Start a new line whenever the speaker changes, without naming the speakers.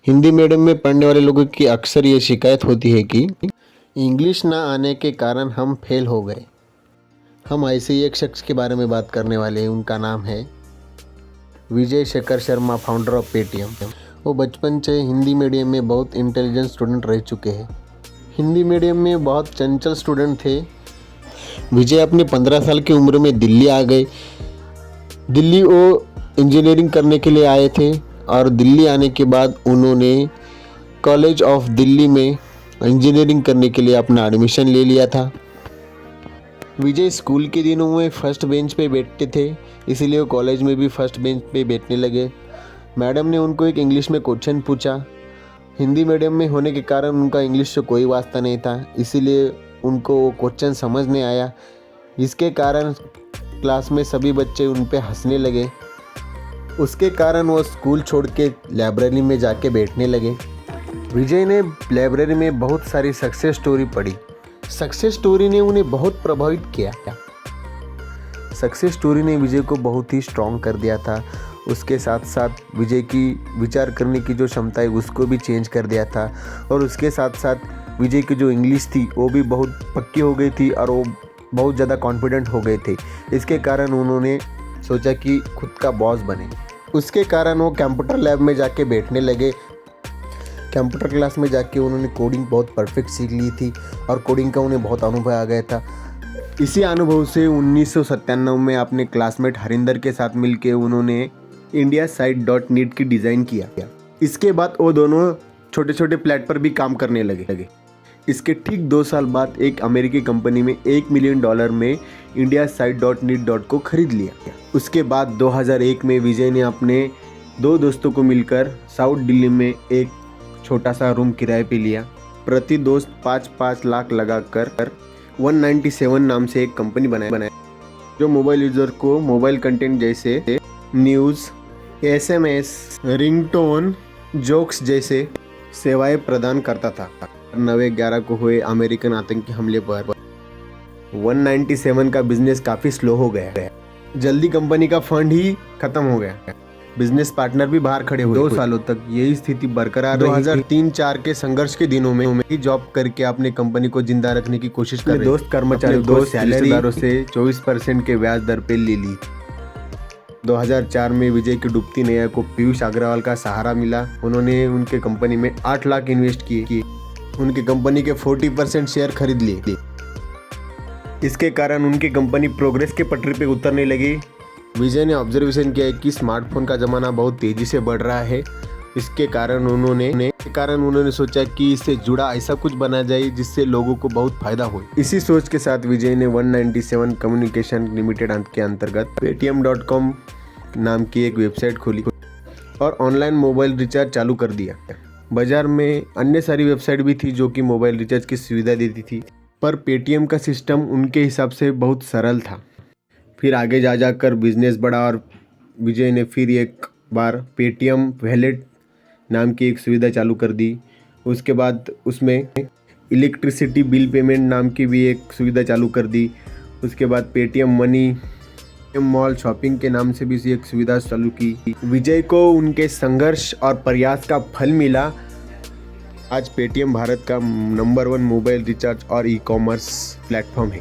Hindi medium में पढ़ने वाले लोगों की अक्सर ये शिकायत होती है कि इंग्लिश ना आने के कारण हम फेल हो गए। हम ऐसे ही एक शख्स के बारे में बात करने वाले हैं। उनका नाम है Vijay Shekhar Sharma, founder of Paytm. वो बचपन से हिंदी मीडियम में बहुत इंटेलिजेंट स्टूडेंट रह चुके हैं। हिंदी मीडियम में बहुत चंचल स्टूडेंट थे। विजय अपने 15 साल की उम्र में दिल्ली आ गए। दिल्ली वो इंजीनियरिंग करने के लिए आए थे और दिल्ली आने के बाद उन्होंने कॉलेज ऑफ दिल्ली में इंजीनियरिंग करने के लिए अपना एडमिशन ले लिया था। विजय स्कूल के दिनों में फर्स्ट बेंच पे बैठते थे, इसीलिए वो कॉलेज में भी फर्स्ट बेंच पे बैठने लगे। मैडम ने उनको एक इंग्लिश में क्वेश्चन पूछा। हिंदी मीडियम में होने के कारण उनका इंग्लिश से कोई वास्ता नहीं था, इसीलिए उनको वो क्वेश्चन समझ नहीं आया, जिसके कारण क्लास में सभी बच्चे उन पे हंसने लगे। उसके कारण वो स्कूल छोड़ के लाइब्रेरी में जाके बैठने लगे। विजय ने लाइब्रेरी में बहुत सारी सक्सेस स्टोरी पढ़ी। सक्सेस स्टोरी ने उन्हें बहुत प्रभावित किया। सक्सेस स्टोरी ने विजय को बहुत ही स्ट्रॉन्ग कर दिया था। उसके साथ साथ विजय की विचार करने की जो क्षमता है उसको भी चेंज कर दिया था। और उसके साथ साथ विजय की जो इंग्लिश थी वो भी बहुत पक्की हो गई थी और वो बहुत ज़्यादा कॉन्फिडेंट हो गए थे। इसके कारण उन्होंने सोचा कि खुद का बॉस बने। उसके कारण वो कंप्यूटर लैब में जाके बैठने लगे। कंप्यूटर क्लास में जाके उन्होंने कोडिंग बहुत परफेक्ट सीख ली थी और कोडिंग का उन्हें बहुत अनुभव आ गया था। इसी अनुभव से 1997 में अपने क्लासमेट हरिंदर के साथ मिलकर उन्होंने indiasite.net की डिज़ाइन किया। इसके बाद वो दोनों छोटे छोटे प्लेट पर भी काम करने लगे। इसके ठीक 2 साल बाद एक अमेरिकी कंपनी में $1 मिलियन में indiasite.net को खरीद लिया। उसके बाद 2001 में विजय ने अपने 2 दोस्तों को मिलकर साउथ दिल्ली में एक छोटा सा रूम किराए पे लिया। प्रति दोस्त 5-5 लाख लगाकर 197 नाम से एक कंपनी बनाया जो मोबाइल यूज़र को मोबाइल कंटेंट जैसे न्यूज़, SMS, रिंगटोन, जोक्स जैसे सेवाएं प्रदान करता था। 9/11 को हुए अमेरिकन आतंकी हमले पर 197 का बिजनेस काफ़ी स्लो हो गया। जल्दी कंपनी का फंड ही खत्म हो गया। बिजनेस पार्टनर भी बाहर खड़े हुए। 2 सालों तक यही स्थिति बरकरार रही। 2003-4 के संघर्ष के दिनों में ही जॉब करके अपने कंपनी को जिंदा रखने की कोशिश कर रहे। दोस्त कर्मचारी सैलरीदारों से 24% के ब्याज दर पे ले ली। 2004 में विजय की डूबती नैया को पीयूष अग्रवाल का सहारा मिला। उन्होंने उनके कंपनी में 8 लाख इन्वेस्ट किए। उनकी कंपनी के 40% शेयर खरीद लिए। इसके कारण उनकी कंपनी प्रोग्रेस के पटरी पे उतरने लगी। विजय ने ऑब्जर्वेशन किया कि स्मार्टफोन का ज़माना बहुत तेज़ी से बढ़ रहा है। इसके कारण उन्होंने सोचा कि इससे जुड़ा ऐसा कुछ बना जाए जिससे लोगों को बहुत फायदा हो। इसी सोच के साथ विजय ने 197 कम्युनिकेशन लिमिटेड के अंतर्गत paytm.com नाम की एक वेबसाइट खोली और ऑनलाइन मोबाइल रिचार्ज चालू कर दिया। बाजार में अन्य सारी वेबसाइट भी थी जो कि मोबाइल रिचार्ज की सुविधा देती थी, पर पेटीएम का सिस्टम उनके हिसाब से बहुत सरल था। फिर आगे जाकर बिजनेस बढ़ा और विजय ने फिर एक बार पेटीएम वॉलेट नाम की एक सुविधा चालू कर दी। उसके बाद उसमें इलेक्ट्रिसिटी बिल पेमेंट नाम की भी एक सुविधा चालू कर दी। उसके बाद पेटीएम मनी, मॉल शॉपिंग के नाम से भी एक सुविधा चालू की। विजय को उनके संघर्ष और प्रयास का फल मिला। आज पेटीएम भारत का नंबर 1 मोबाइल रिचार्ज और ई-कॉमर्स प्लेटफॉर्म है।